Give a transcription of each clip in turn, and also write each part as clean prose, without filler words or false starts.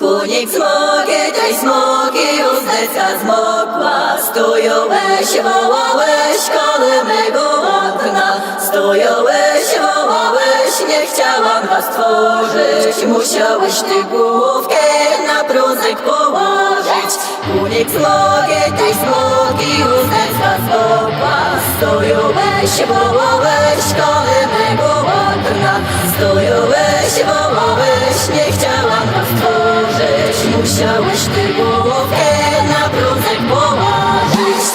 Kunik smogi, tej smogi uzdecka zmokła. Stojołeś, wołałeś koło mego okna. Stojołeś, wołałeś, nie chciałam was tworzyć. Musiałeś ty główkę na prózek położyć. Kunik smogi, tej smogi uzdecka zmokła. Stojołeś, wołałeś koło mego okna. Stojołeś, wołałeś, nie chciałam was tworzyć. Musiałeś ty główkę na prózek położyć.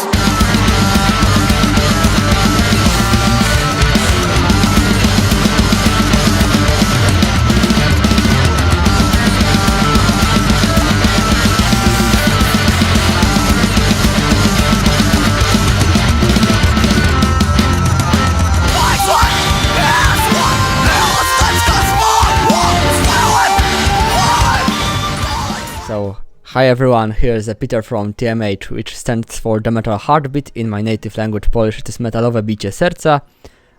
So, hi everyone, here's Peter from TMH, which stands for The Metal Heartbeat. In my native language Polish it is metalowe bicie serca,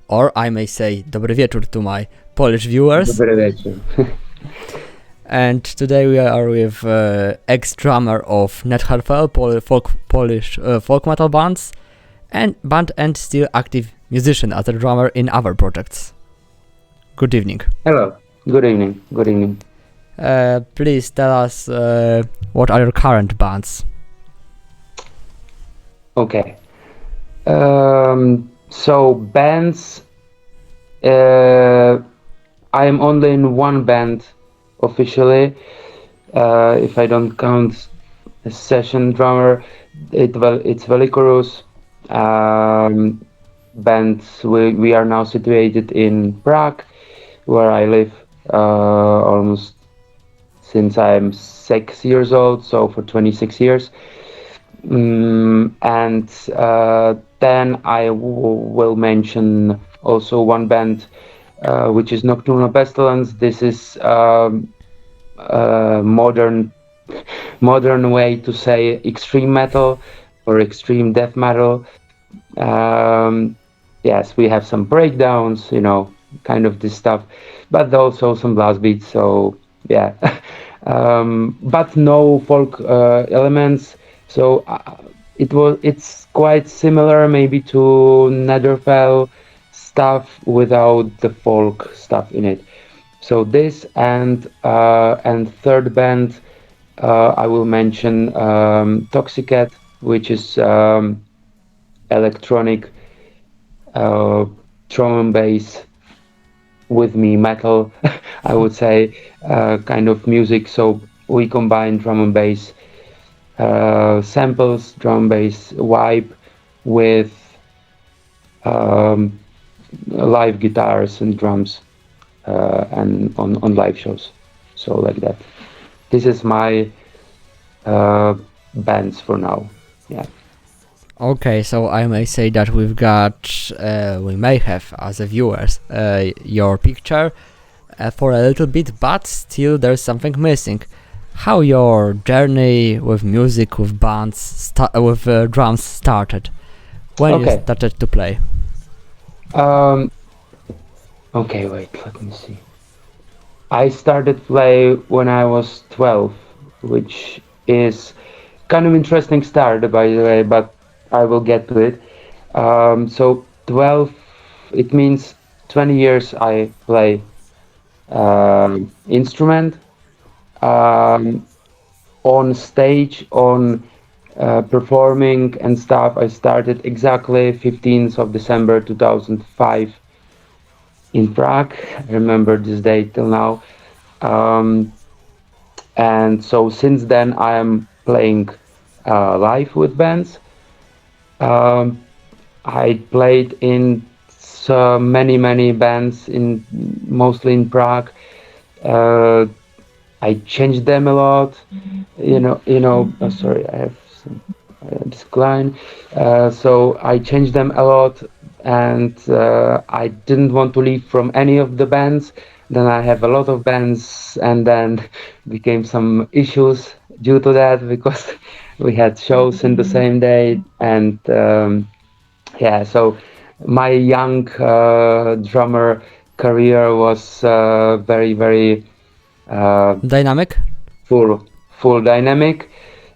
or I may say dobry wieczór to my Polish viewers. Dobry wieczór. And today we are with ex-drummer of Netherfell, Polish folk metal and still active musician as a drummer in other projects. Good evening. Hello. Good evening. Good evening. Please tell us what are your current bands? Okay. So bands. I am only in one band officially. If I don't count a session drummer, it's Welicoruss. Band. We are now situated in Prague, where I live almost since I'm 6 years old, so for 26 years. And then I will mention also one band, which is Nocturnal Pestilence. This is modern way to say extreme metal or extreme death metal. Yes, we have some breakdowns, kind of this stuff, but also some blast beats. So yeah. But no folk elements. So it's quite similar maybe to Netherfell stuff without the folk stuff in it. So this and third band I will mention Toxicat, which is electronic drum and bass with me metal, I would say, kind of music. So we combine drum and bass samples, drum and bass vibe with live guitars and drums and on live shows. So like that. This is my bands for now. Yeah. Okay, so I may say that we may have as a viewers your picture for a little bit, but still there's something missing. How your journey with music, with bands, with drums started? When you started to play? Okay, wait, let me see. I started play when I was 12, which is kind of interesting start, by the way, but I will get to it. So 12, it means 20 years I play instrument. On stage, on performing and stuff, I started exactly 15th of December 2005 in Prague. I remember this date till now. And so since then I am playing live with bands. I played in many bands, mostly in Prague. I changed them a lot. Sorry, I have some decline. So I changed them a lot, and I didn't want to leave from any of the bands. Then I have a lot of bands, and then became some issues due to that because we had shows in the same day, and so my young drummer career was very Dynamic? full dynamic.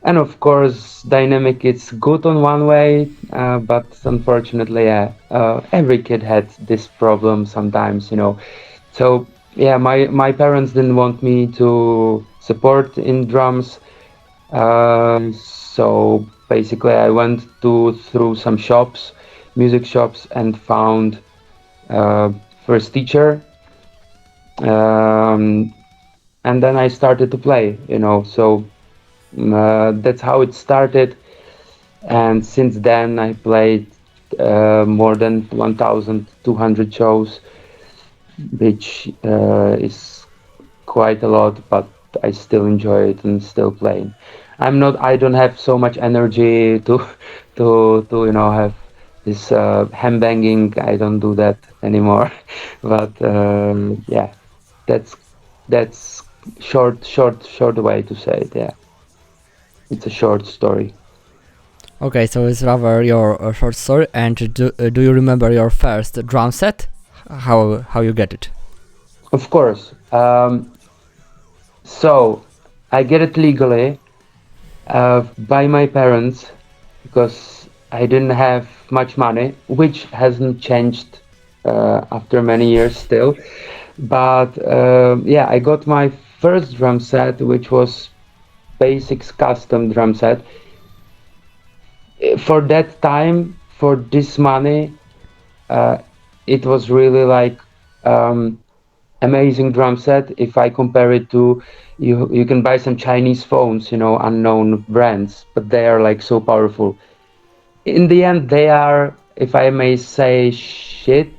And of course, dynamic is good on one way, but unfortunately, yeah, every kid had this problem sometimes, you know. So yeah, my parents didn't want me to support in drums, so basically I went through some shops, music shops, and found first teacher, and then I started to play, you know. So that's how it started, and since then I played more than 1,200 shows, which is quite a lot, but I still enjoy it and still playing. I don't have so much energy to you know, have this ham banging. I don't do that anymore. But yeah, that's short way to say it. Yeah, it's a short story. Okay, so it's rather your short story. And do you remember your first drum set? How you get it? Of course. So I get it legally by my parents because I didn't have much money, which hasn't changed after many years still. But yeah, I got my first drum set, which was Basics custom drum set. For that time, for this money, it was really like amazing drum set. If I compare it to, you can buy some Chinese phones, you know, unknown brands, but they are like so powerful. In the end, they are, if I may say, shit.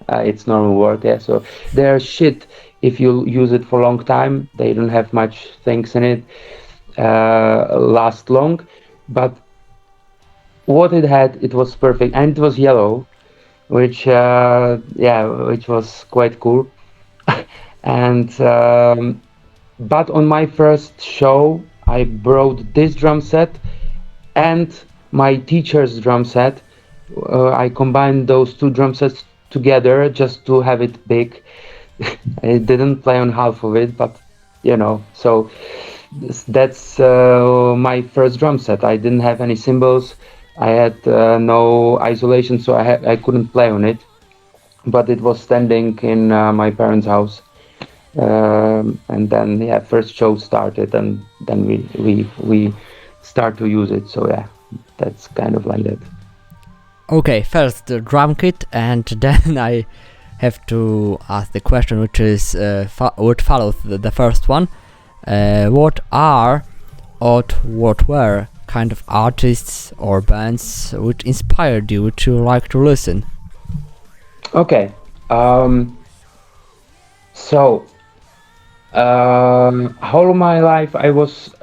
It's normal word, yeah. So they are shit if you use it for a long time. They don't have much things in it, last long. But what it had, it was perfect, and it was yellow, which yeah, which was quite cool. And but on my first show, I brought this drum set and my teacher's drum set. I combined those two drum sets together just to have it big. I didn't play on half of it, but you know, so that's my first drum set. I didn't have any cymbals. I had no isolation, so I couldn't play on it. But it was standing in my parents' house, and then yeah, first show started, and then we start to use it. So yeah, that's kind of like that. Okay, first the drum kit, and then I have to ask the question, which is what follows the first one. What are or what were kind of artists or bands which inspired you to like to listen? Okay, so whole of my life I was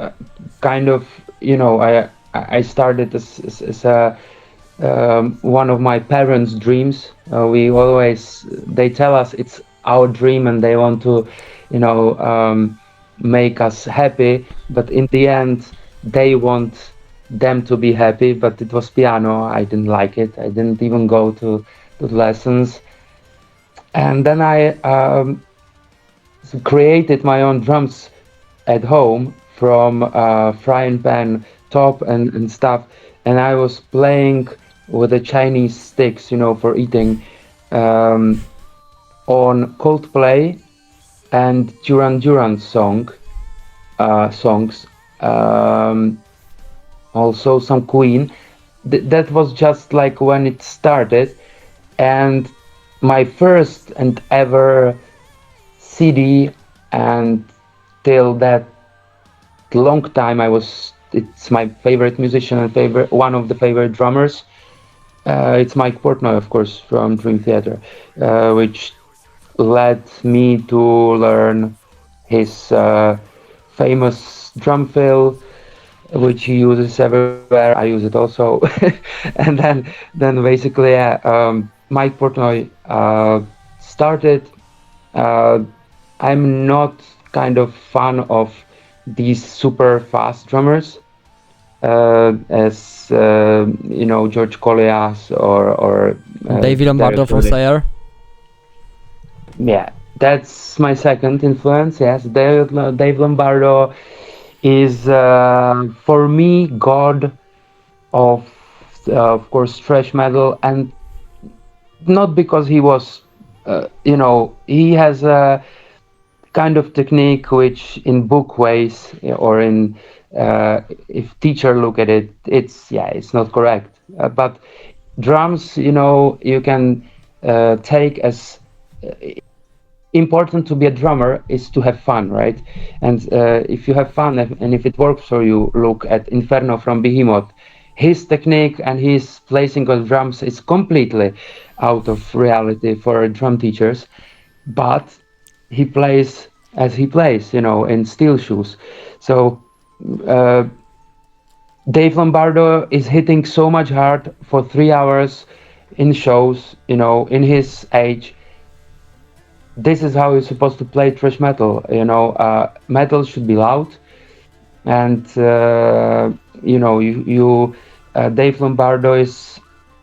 kind of, you know, I started as a one of my parents' dreams. They tell us it's our dream and they want to, you know, make us happy, but in the end they want them to be happy. But it was piano. I didn't like it. I didn't even go to the lessons, and then I created my own drums at home from frying pan top and stuff, and I was playing with the Chinese sticks, you know, for eating, on Coldplay and Duran Duran songs, also some Queen. That was just like when it started, and my first and ever CD, and till that long time it's my favorite musician and one of the favorite drummers. It's Mike Portnoy, of course, from Dream Theater, which led me to learn his famous drum fill, which he uses everywhere. I use it also. And then basically, Mike Portnoy started. I'm not kind of fan of these super fast drummers, as you know, George Colias or David Lombardo from Slayer. Yeah, that's my second influence. Yes, Dave Lombardo, is for me god of course thrash metal, and not because he was he has a kind of technique which in book ways or in if teacher look at it, it's not correct, but drums, you can take as important to be a drummer is to have fun, right? And if you have fun and if it works for you, look at Inferno from Behemoth. His technique and his placing of drums is completely out of reality for drum teachers, but he plays as he plays, in steel shoes. So Dave Lombardo is hitting so much hard for 3 hours in shows, in his age. This is how you're supposed to play thrash metal. Metal should be loud, and Dave Lombardo is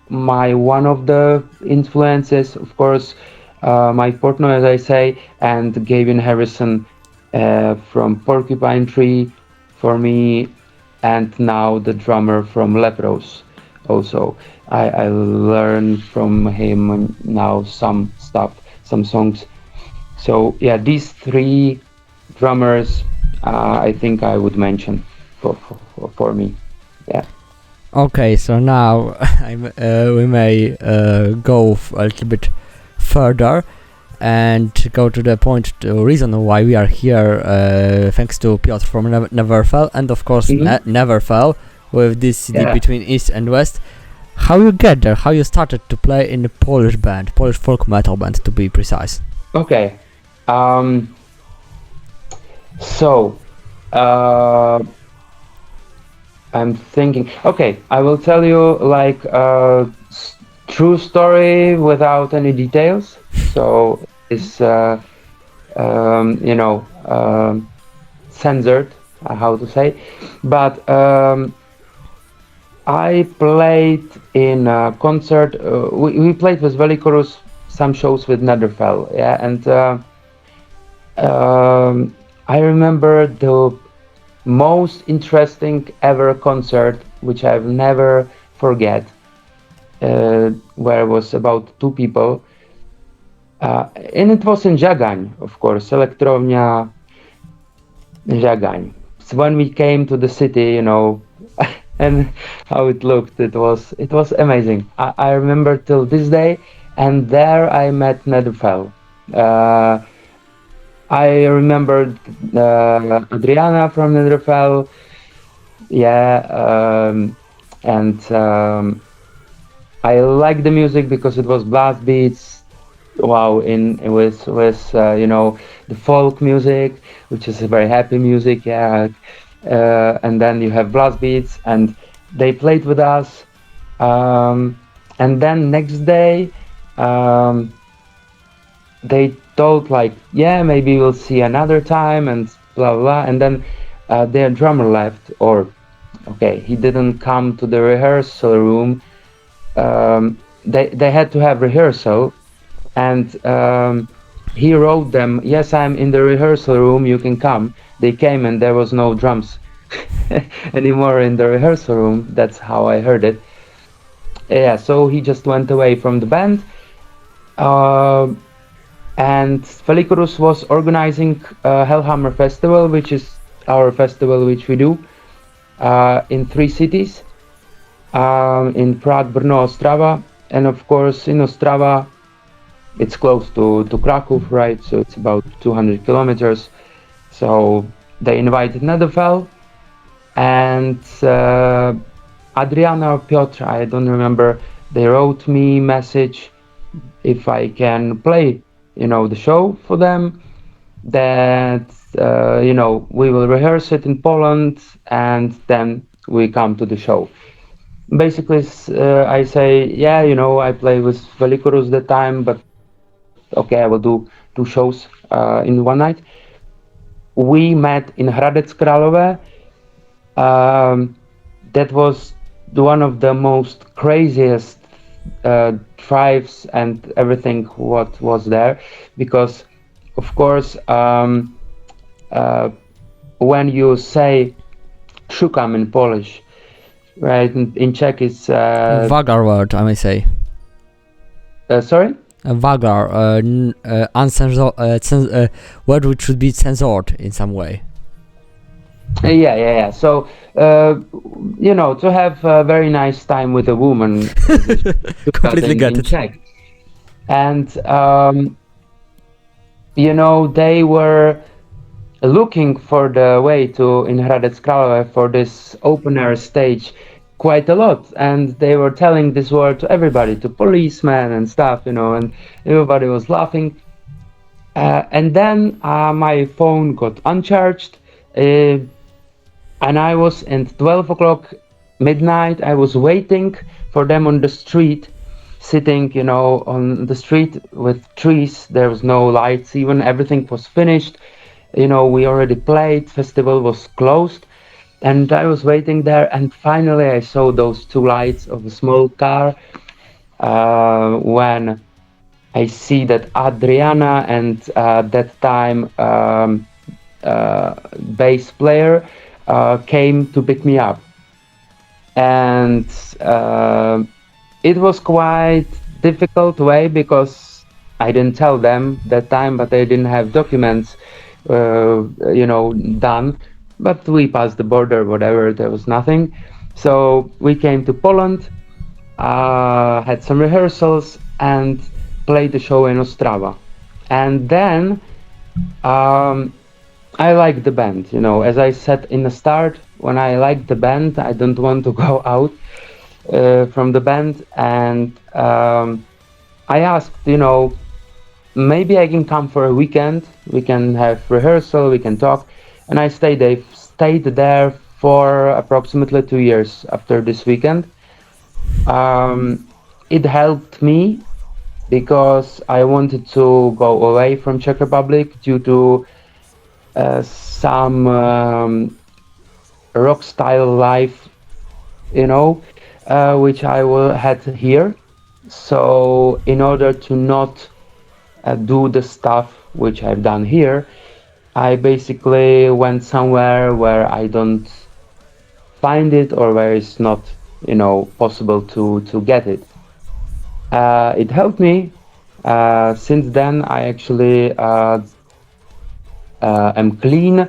my one of the influences, of course. Mike Portnoy, as I say, and Gavin Harrison from Porcupine Tree for me, and now the drummer from Lepros. Also, I learned from him now some stuff, some songs. So yeah, these three drummers, I think I would mention for me. Yeah. Okay, so now we may go a little bit further and go to the point, the reason why we are here, thanks to Piotr from Netherfell, and of course Netherfell with this CD between East and West. How you get there? How you started to play in a Polish band, Polish folk metal band to be precise? Okay. I'm thinking. Okay, I will tell you like a true story without any details. So it's censored, how to say. But I played in a concert. We played with Welicoruss some shows with Netherfell. Yeah, and I remember the most interesting ever concert, which I've never forget, where it was about 2 people, and it was in Żagań, of course, Elektrownia Żagań. So when we came to the city, and how it looked, it was amazing. I remember till this day, and there I met Netherfell. I remembered Adriana from Netherfell, and I liked the music because it was blast beats. Wow, with the folk music, which is a very happy music, and then you have blast beats, and they played with us, and then next day they told like, maybe we'll see another time and blah blah, and then their drummer left, or he didn't come to the rehearsal room. They had to have rehearsal, and he wrote them, yes, I'm in the rehearsal room, you can come. They came, and there was no drums anymore in the rehearsal room. That's how I heard it. So he just went away from the band. And Welicoruss was organizing Hellhammer Festival, which is our festival which we do in 3 cities, in Prague, Brno, Ostrava, and of course in Ostrava it's close to Krakow, right? So it's about 200 kilometers. So they invited Netherfell, and Adriana or Piotr, I don't remember, they wrote me message if I can play the show for them, that we will rehearse it in Poland, and then we come to the show. Basically, I say, I play with Welicoruss that time, but okay, I will do 2 shows in one night. We met in Hradec Králové. That was one of the most craziest drives and everything what was there, because of course when you say szukam in Polish, right? In Czech it's Vulgar word, I may say. sorry. Vulgar, word which should be censored in some way. Yeah. So, to have a very nice time with a woman. Completely get in it. Czech. And, they were looking for the way to, in Hradec Králové, for this open air stage quite a lot. And they were telling this word to everybody, to policemen and stuff, and everybody was laughing. And then my phone got uncharged. And I was at 12 o'clock midnight, I was waiting for them on the street, sitting, on the street with trees. There was no lights, even everything was finished. We already played, festival was closed. And I was waiting there, and finally I saw those two lights of a small car when I see that Adriana and that time bass player came to pick me up. And it was quite difficult way because I didn't tell them that time, but I didn't have documents, done. But we passed the border, whatever, there was nothing. So we came to Poland, had some rehearsals, and played the show in Ostrava. And then I like the band, as I said in the start, when I like the band, I don't want to go out from the band. And I asked, maybe I can come for a weekend, we can have rehearsal, we can talk. And I stayed there for approximately 2 years after this weekend. It helped me because I wanted to go away from Czech Republic due to some rock style life, which I had here. So in order to not do the stuff which I've done here, I basically went somewhere where I don't find it or where it's not, possible to get it. It helped me. Since then, I actually am clean,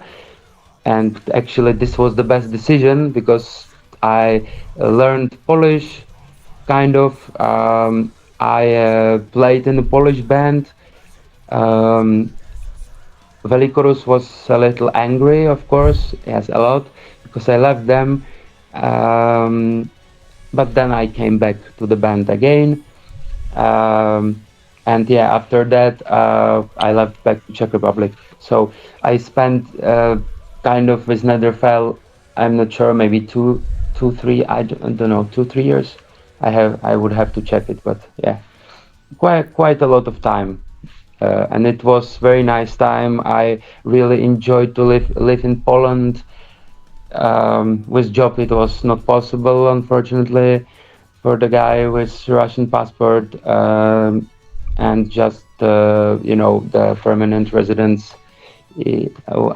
and actually this was the best decision because I learned Polish, kind of. I played in a Polish band. Welicoruss was a little angry, of course, yes, a lot, because I left them. But then I came back to the band again. And yeah, after that, I left back to Czech Republic. So I spent kind of with Netherfell, I'm not sure, maybe 2, 3, I don't know, 2, 3 years. I would have to check it, but yeah, quite a lot of time. And it was very nice time. I really enjoyed to live in Poland. With job it was not possible, unfortunately, for the guy with Russian passport, and just the permanent residence.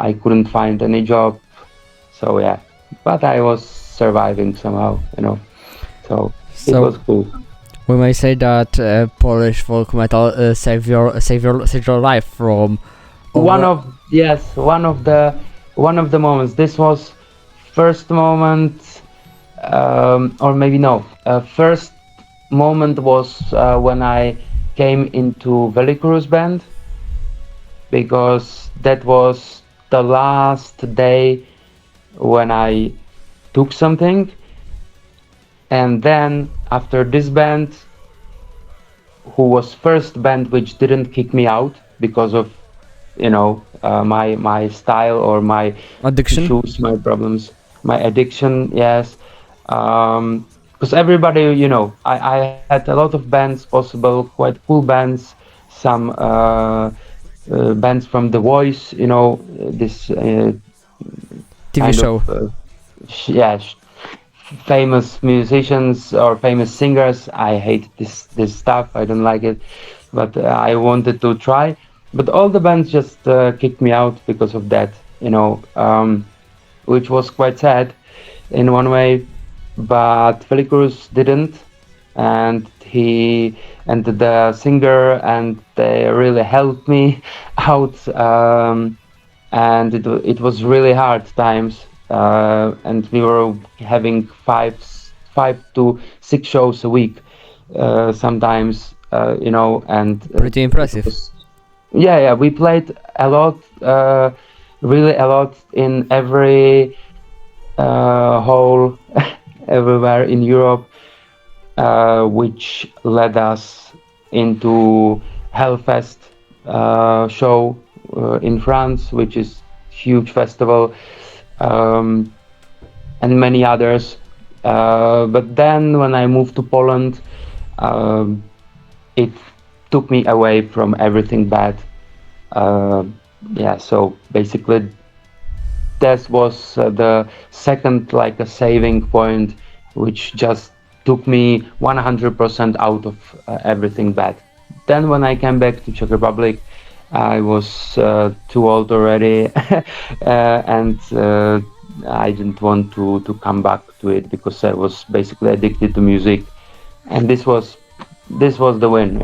I couldn't find any job, so yeah. But I was surviving somehow, So it was cool. We may say that Polish folk metal saved your life from one of the moments. This was first moment, or maybe no. First moment was when I came into Welicoruss band, because that was the last day when I took something. And then after this band, who was first band which didn't kick me out because of my style or my addiction issues, my problems, my addiction, yes, because everybody, I had a lot of bands possible, quite cool bands, some bands from The Voice, this TV show, famous musicians or famous singers. I hate this stuff, I don't like it, but I wanted to try. But all the bands just kicked me out because of that, which was quite sad in one way, but Welicoruss didn't, and he and the singer, and they really helped me out, and it was really hard times, and we were having five to six shows a week, sometimes, and Pretty impressive. yeah, we played a lot, really a lot in every hall everywhere in Europe, which led us into Hellfest show in France, which is huge festival, and many others. But then when I moved to Poland, it took me away from everything bad. So basically that was the second, like, a saving point, which just took me 100% out of everything bad. Then when I came back to Czech Republic, I was too old already, and I didn't want to come back to it, because I was basically addicted to music, and this was the win,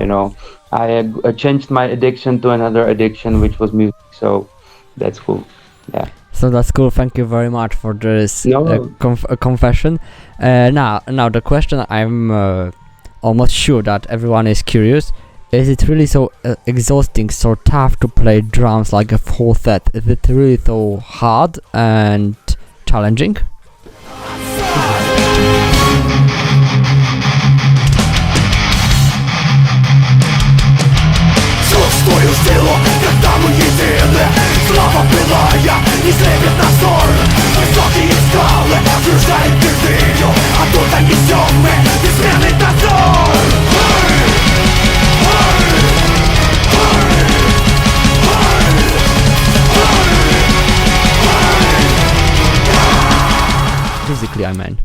I changed my addiction to another addiction, which was music. So that's cool. Yeah. So that's cool. Thank you very much for this No. confession. Now the question I'm almost sure that everyone is curious. Is it really so exhausting, so tough to play drums like a full set? Is it really so hard and challenging? Чувствую силу, когда мы едины. Слава былая, не слепит нас взор. Высокие скалы окружают твердыню, оттуда несем мы бессменный дозор. Physically, I mean.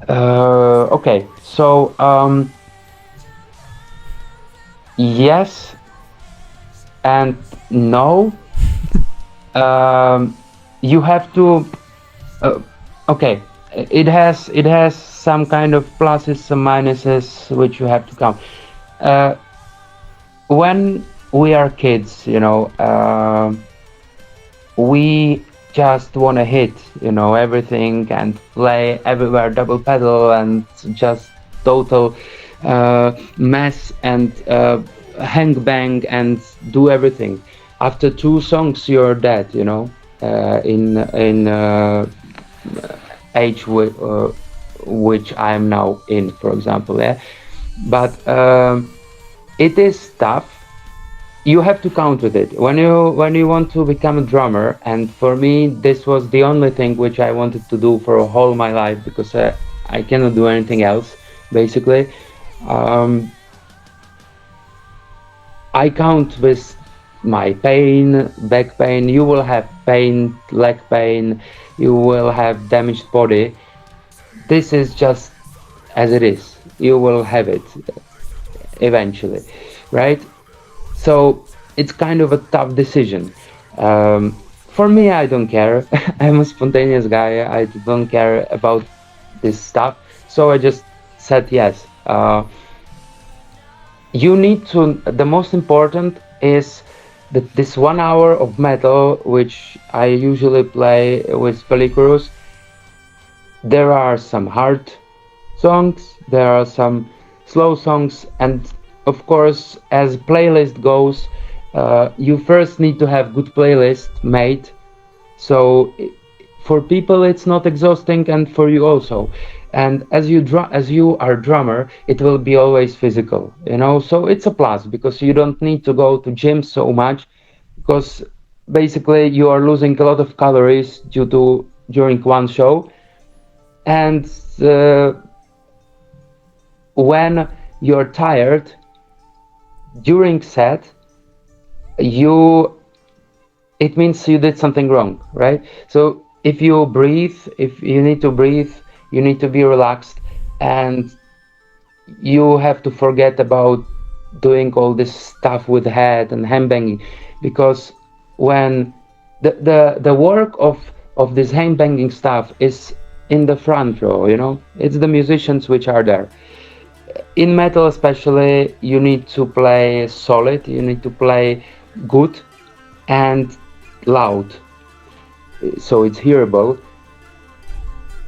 Okay, so yes and no. You have to. Okay, it has some kind of pluses, some minuses, which you have to count. When we are kids, we just want to hit, everything and play everywhere, double pedal, and just total mess and hang bang and do everything. After 2 songs, you're dead, in age which I am now in, for example. Yeah, but it is tough. You have to count with it when you want to become a drummer, and for me this was the only thing which I wanted to do for a whole my life, because I cannot do anything else basically. I count with my pain, back pain. You will have pain, leg pain, you will have damaged body. This is just as it is. You will have it eventually, right? So it's kind of a tough decision. For me, I don't care. I'm a spontaneous guy. I don't care about this stuff. So I just said yes. You need to. The most important is that this 1 hour of metal, which I usually play with Welicoruss, there are some hard songs, there are some slow songs, and of course, as playlist goes, you first need to have good playlist made, so for people it's not exhausting, and for you also. And as you are drummer, it will be always physical, so it's a plus, because you don't need to go to gym so much, because basically you are losing a lot of calories during one show. And when you're tired during set, it means you did something wrong, right? So if you need to breathe, you need to be relaxed, and you have to forget about doing all this stuff with head and hand banging, because when the work of this handbanging stuff is in the front row, you know. It's the musicians which are there. In metal especially, you need to play solid, you need to play good and loud, so it's hearable.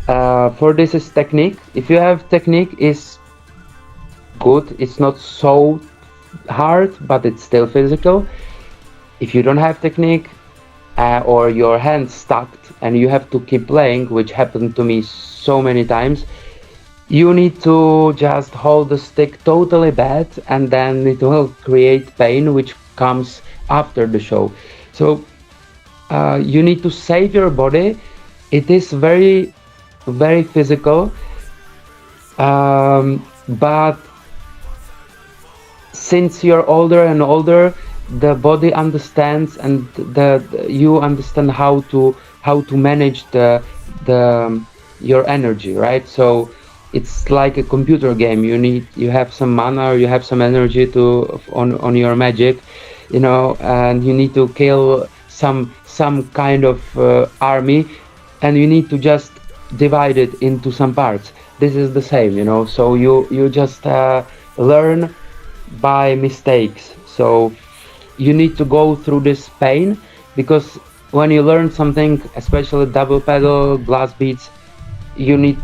For this is technique. If you have technique, is good. It's not so hard, but it's still physical. If you don't have technique, or your hand stuck and you have to keep playing, which happened to me so many times, you need to just hold the stick totally bad, and then it will create pain which comes after the show. So you need to save your body. It is very, very physical, but since you're older and older, the body understands, and you understand how to manage the your energy, right? So it's like a computer game. You have some mana, or you have some energy on your magic, you know, and you need to kill some kind of army, and you need to just divide it into some parts. This is the same, you know. So you just learn by mistakes. So you need to go through this pain, because when you learn something, especially double pedal, blast beats, you need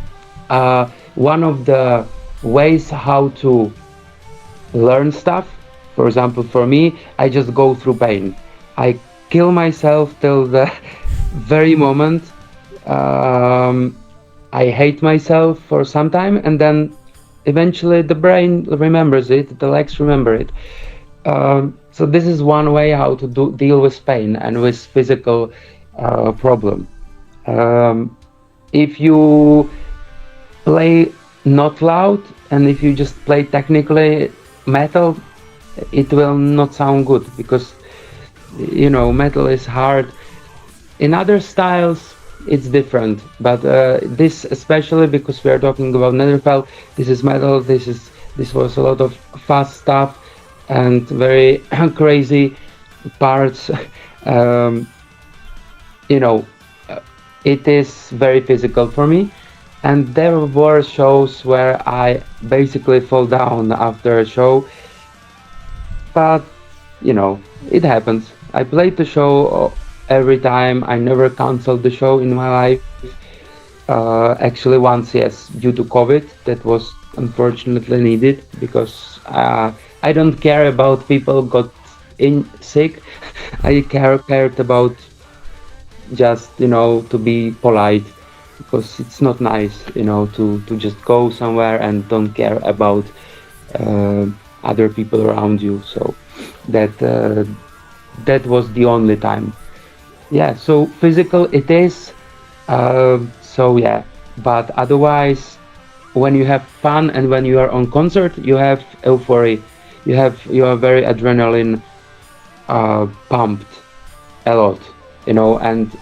one of the ways how to learn stuff. For example, for me, I just go through pain. I kill myself till the very moment. I hate myself for some time, and then eventually the brain remembers it, the legs remember it. So this is one way how to deal with pain and with physical problem. If you play not loud, and if you just play technically metal, it will not sound good, because, you know, metal is hard. In other styles it's different, but this especially, because we are talking about Netherfell, this is metal. This was a lot of fast stuff and very crazy parts. You know, it is very physical for me, and there were shows where I basically fall down after a show, but you know, it happens. I played the show every time. I never canceled the show in my life. Actually once, yes, due to COVID, that was unfortunately needed, because I don't care about people got sick. I cared about just, you know, to be polite, because it's not nice, you know, to just go somewhere and don't care about other people around you. So that was the only time. Yeah, so physical it is. So yeah, but otherwise, when you have fun and when you are on concert, you have euphoria. You are very adrenaline pumped a lot, you know. And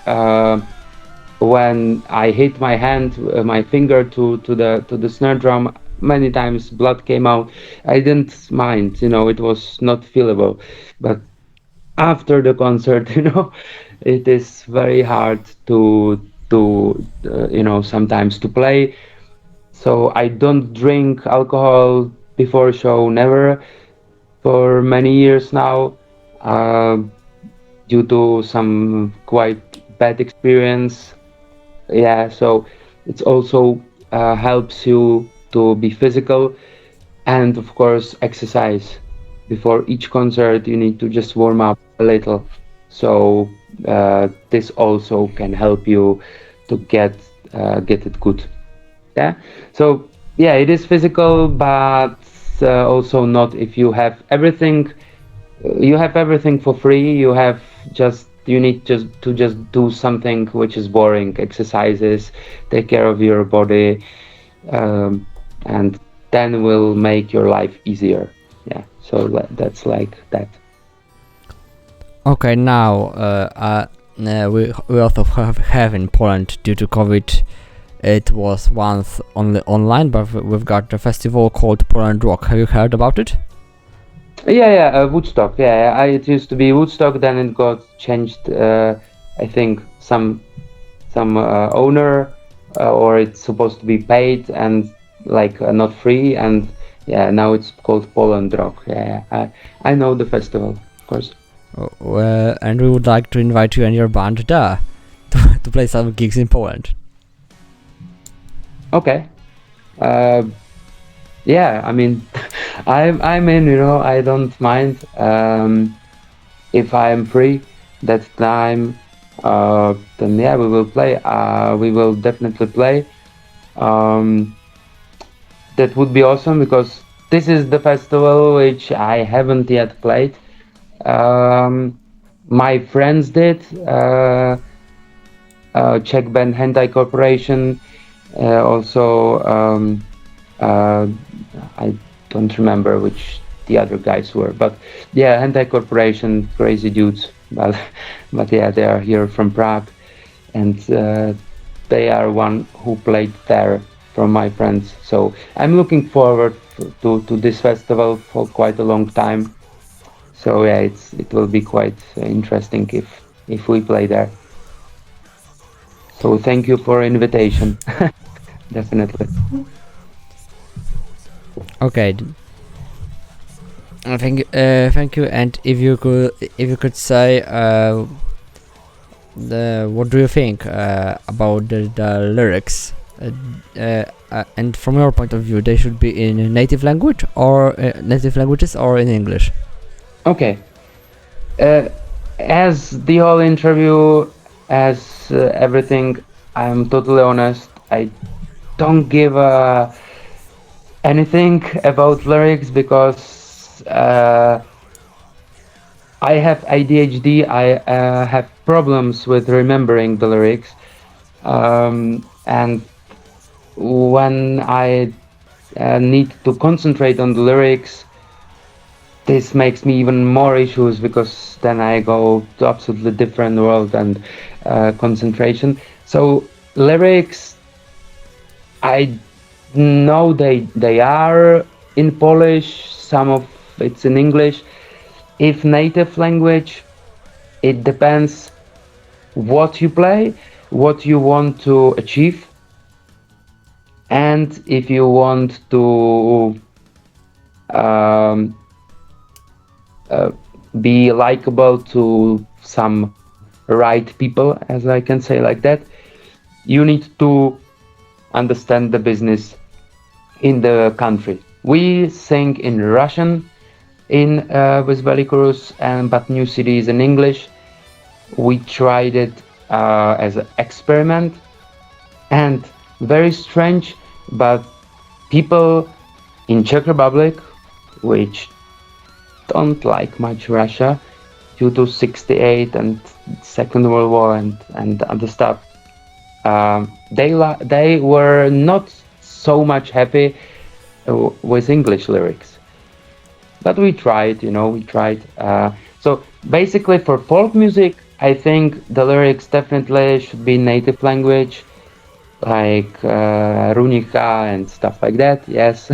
when I hit my hand, my finger to the snare drum, many times blood came out. I didn't mind, you know, it was not feelable. But after the concert, you know, it is very hard to you know, sometimes to play. So I don't drink alcohol before show, never, for many years now, due to some quite bad experience. Yeah, so it's also helps you to be physical, and of course exercise. Before each concert you need to just warm up a little, so this also can help you to get it good. Yeah, so yeah, it is physical, but also not. If you have everything, you have everything for free. You need just to do something which is boring, exercises, take care of your body, and then will make your life easier. Yeah, so that's like that. Okay, now we also have in Poland, due to COVID, it was once only online, but we've got a festival called Poland Rock. Have you heard about it? Yeah, Woodstock. Yeah, it used to be Woodstock, then it got changed I think some owner, or it's supposed to be paid and like not free, and yeah, now it's called Poland Rock. Yeah, I know the festival, of course. And we would like to invite you and your band there to play some gigs in Poland. Okay. Yeah, I mean, I'm in, you know, I don't mind. If I am free that time, then yeah, we will play. We will definitely play. That would be awesome, because this is the festival which I haven't yet played. My friends did. Czech band Hentai Corporation. Also, I don't remember which the other guys were, but yeah, Hentai Corporation, crazy dudes. But yeah, they are here from Prague, and they are one who played there from my friends. So I'm looking forward to this festival for quite a long time. So yeah, it will be quite interesting if we play there. So thank you for invitation. Definitely. Okay. Thank you. And if you could say, what do you think about the lyrics? And from your point of view, they should be in native language or native languages or in English? Okay. As the whole interview, as everything, I'm totally honest. I don't give anything about lyrics, because I have ADHD. I have problems with remembering the lyrics, and when I need to concentrate on the lyrics, this makes me even more issues, because then I go to absolutely different world and concentration. So lyrics, I know they are in Polish, some of it's in English. If native language, it depends what you play, what you want to achieve, and if you want to be likable to some right people, as I can say like that, you need to understand the business in the country. We sing in Russian with Welicoruss, but new CDs in English. We tried it as an experiment, and very strange, but people in Czech Republic, which don't like much Russia due to 68 and Second World War and other stuff, they were not so much happy with English lyrics. But we tried, we tried. So basically for folk music, I think the lyrics definitely should be native language, like Runika and stuff like that, yes.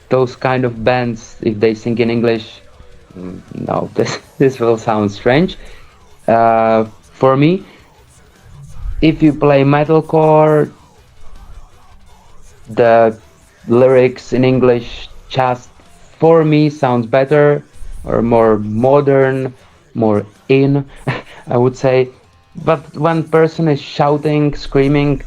Those kind of bands, if they sing in English, no, this will sound strange. For me, if you play metalcore, the lyrics in English just, for me, sounds better, or more modern, more in, I would say. But when person is shouting, screaming,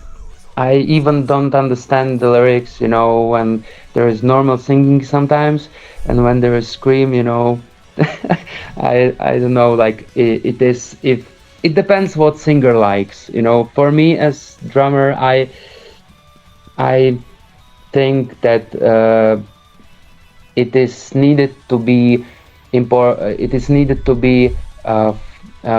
I even don't understand the lyrics, when there is normal singing sometimes, and when there is scream, I don't know, like it depends what singer likes, For me as drummer, I think that it is needed to be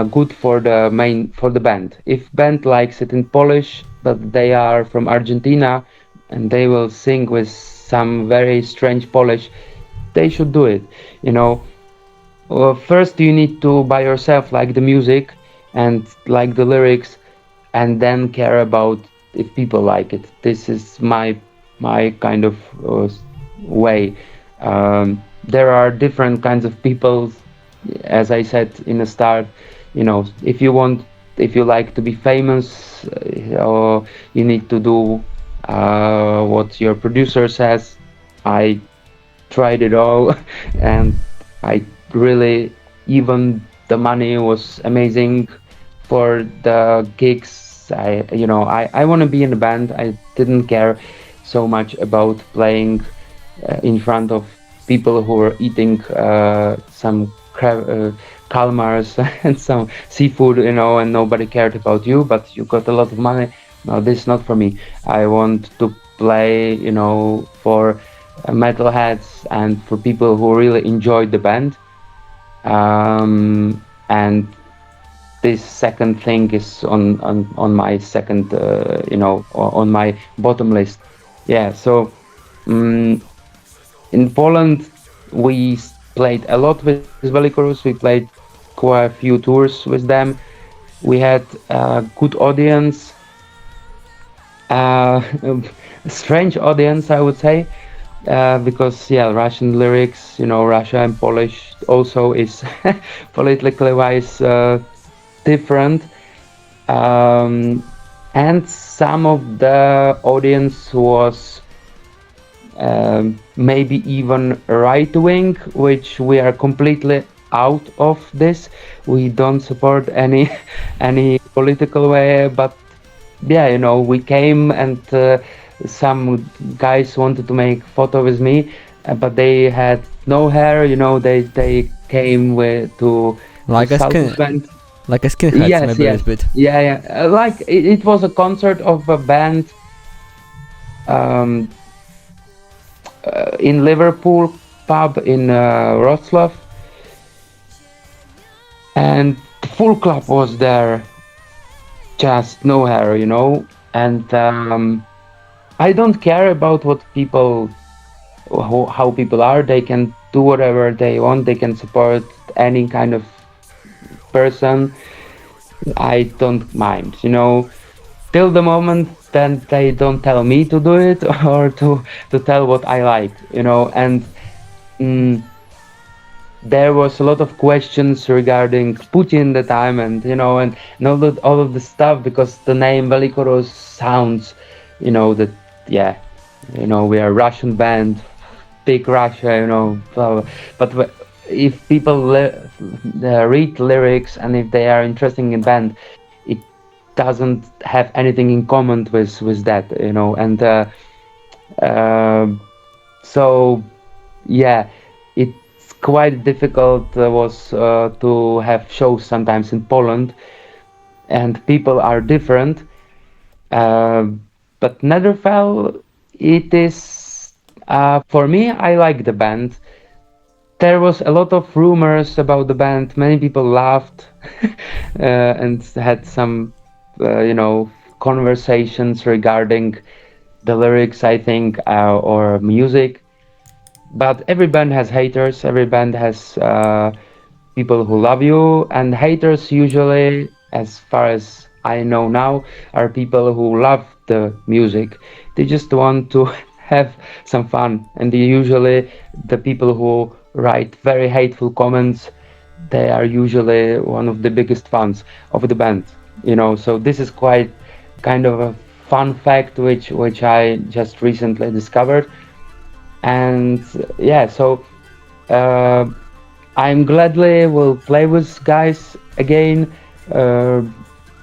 good for the band. If band likes it in Polish, but they are from Argentina and they will sing with some very strange Polish, they should do it. Well, first you need to by yourself like the music and like the lyrics, and then care about if people like it. This is my kind of way. There are different kinds of people, as I said in the start. if you like to be famous, or you need to do what your producer says. I tried it all, and I really, even the money was amazing for the gigs. I want to be in a band. I didn't care so much about playing in front of people who were eating some calmars and some seafood, and nobody cared about you, but you got a lot of money. No, this is not for me. I want to play, for metalheads and for people who really enjoyed the band. And this second thing is on my second, on my bottom list. Yeah, so in Poland, we played a lot with Welicoruss. We played quite a few tours with them. We had a good audience, strange audience, I would say, because Russian lyrics, Russia and Polish also is politically wise different, and some of the audience was maybe even right-wing, which we are completely out of this. We don't support any political way, but we came and some guys wanted to make photo with me, but they had no hair. They came to Like a skinhead, yes, maybe a bit. Like it was a concert of a band in Liverpool pub in Wrocław, and the full club was there, just no hair, and I don't care about what people, how people are. They can do whatever they want. They can support any kind of person. I don't mind, till the moment then they don't tell me to do it or to tell what I like, and there was a lot of questions regarding Putin at the time, and all of the stuff, because the name Welicoruss sounds, that we are a Russian band, big Russia, blah, blah. But if people read lyrics and if they are interested in band, it doesn't have anything in common with that, and so it's quite difficult to have shows sometimes in Poland, and people are different, but Netherfell, it is for me, I like the band. There was a lot of rumors about the band. Many people laughed and had some, conversations regarding the lyrics, I think, or music. But every band has haters. Every band has people who love you, and haters usually, as far as I know now, are people who love the music. They just want to have some fun, and usually the people who write very hateful comments, they are usually one of the biggest fans of the band, so this is quite kind of a fun fact which I just recently discovered. And so I'm gladly will play with guys again.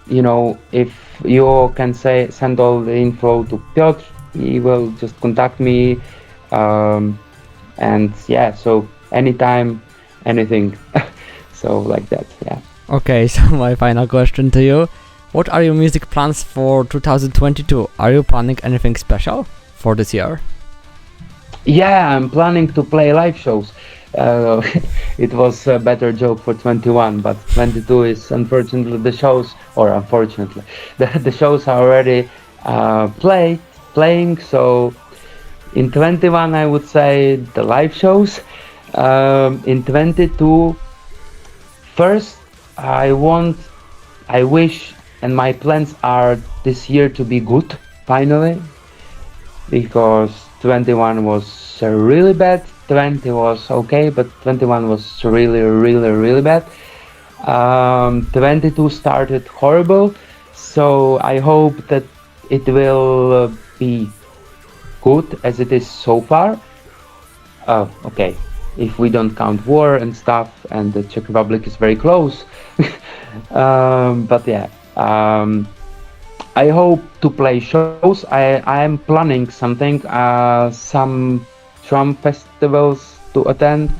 If you can send all the info to Piotr, he will just contact me, and so anytime, anything. So like that. Okay, so my final question to you: what are your music plans for 2022? Are you planning anything special for this year? I'm planning to play live shows. It was a better joke for 21, but 22 is unfortunately the shows are already playing. So in 21, I would say the live shows. In 22, first I wish, and my plans are this year to be good finally, because 21 was really bad. 20 was okay, but 21 was really, really, really bad. 22 started horrible, so I hope that it will be good as it is so far. Okay, if we don't count war and stuff, and the Czech Republic is very close. But yeah, I hope to play shows. I am planning something, some drum festivals to attend,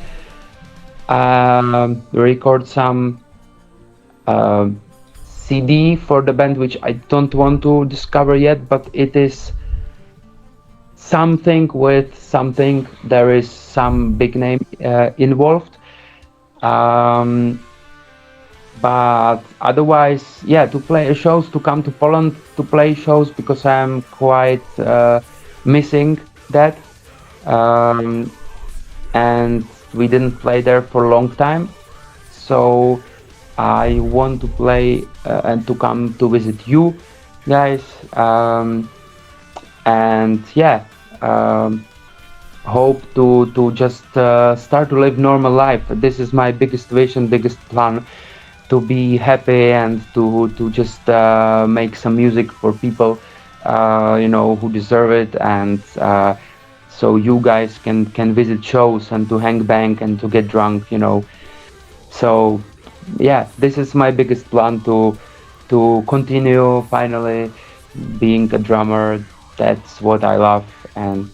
record some CD for the band, which I don't want to discover yet, but it is something with something. There is some big name involved. But otherwise, yeah, to play shows, to come to Poland to play shows, because I'm quite missing that. And we didn't play there for a long time. So I want to play and to come to visit you guys. And yeah, hope to just start to live normal life. This is my biggest vision, biggest plan, to be happy and to just make some music for people, who deserve it, and so you guys can visit shows and to hang bang and to get drunk, So yeah, this is my biggest plan, to continue finally being a drummer. That's what I love, and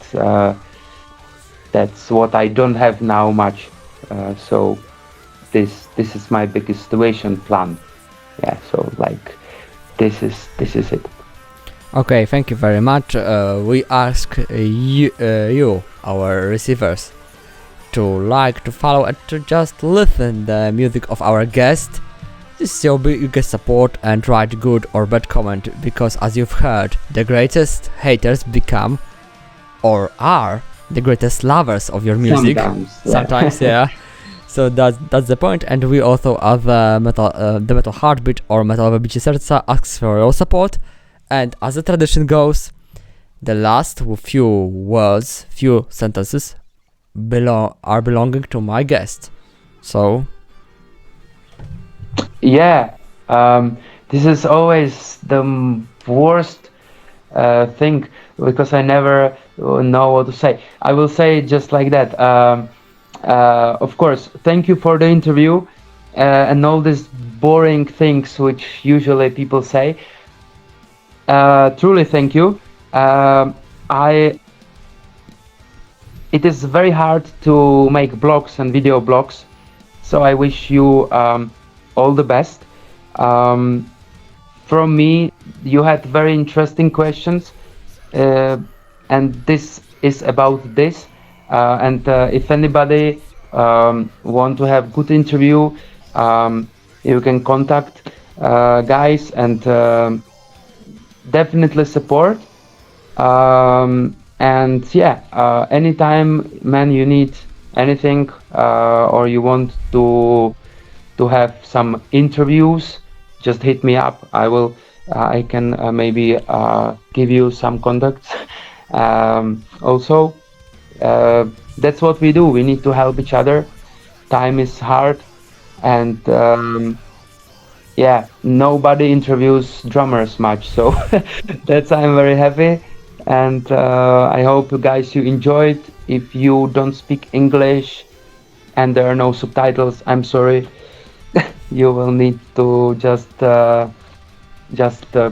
that's what I don't have now much. So this is my biggest situation plan. Yeah, so like this is it. Okay, thank you very much. We ask you, our receivers, to follow, and to just listen the music of our guest. This is your biggest support, and write good or bad comment, because as you've heard, the greatest haters become or are the greatest lovers of your music. Sometimes, yeah. So that's the point, and we also, as the metal heartbeat or metal wybicie serca, asks for your support. And as the tradition goes, the last few words, few sentences are belonging to my guest. So yeah, this is always the worst thing, because I never know what to say. I will say it just like that. Of course, thank you for the interview and all these boring things which usually people say. Truly thank you. It is very hard to make blogs and video blogs, so I wish you all the best. From me, you had very interesting questions, and this is about this. And if anybody want to have good interview, you can contact guys and definitely support. And yeah, anytime, man, you need anything or you want to have some interviews, just hit me up. I can maybe give you some contacts. Also, that's what we do. We need to help each other. Time is hard, and yeah, nobody interviews drummers much, so that's I'm very happy. And I hope you guys enjoyed. If you don't speak English and there are no subtitles, I'm sorry. You will need to just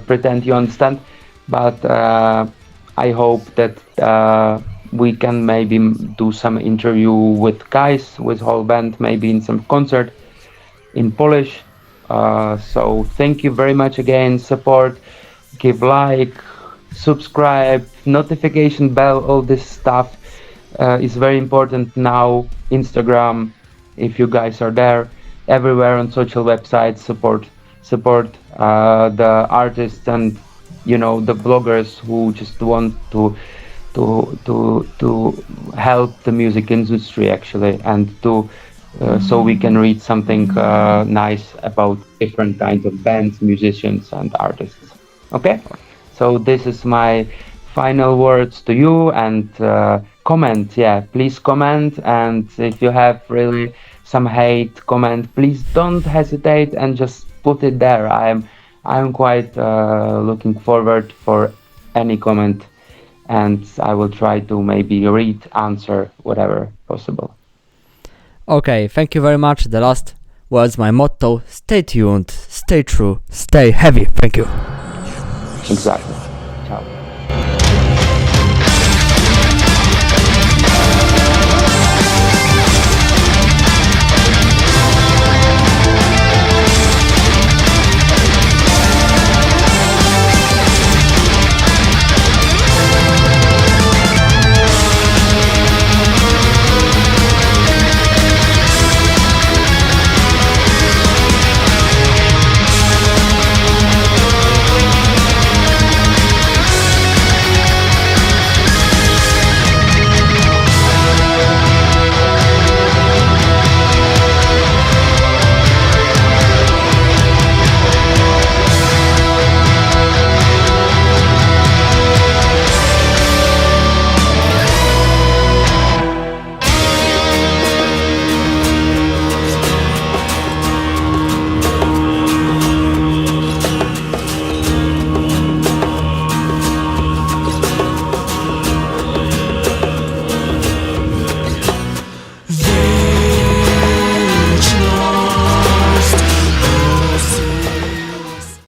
pretend you understand. But I hope that we can maybe do some interview with guys, with whole band, maybe in some concert in Polish. So thank you very much again. Support, give like, subscribe, notification bell, all this stuff is very important now. Instagram, if you guys are there, everywhere on social websites, support the artists and the bloggers who just want to help the music industry actually, and so we can read something nice about different kinds of bands, musicians and artists. Okay, so this is my final words to you. And comment, yeah, please comment, and if you have really some hate comment, please don't hesitate and just put it there. I'm quite looking forward for any comment, and I will try to maybe read, answer, whatever possible. Okay, thank you very much. The last was my motto: stay tuned, stay true, stay heavy. Thank you. Exactly. Ciao.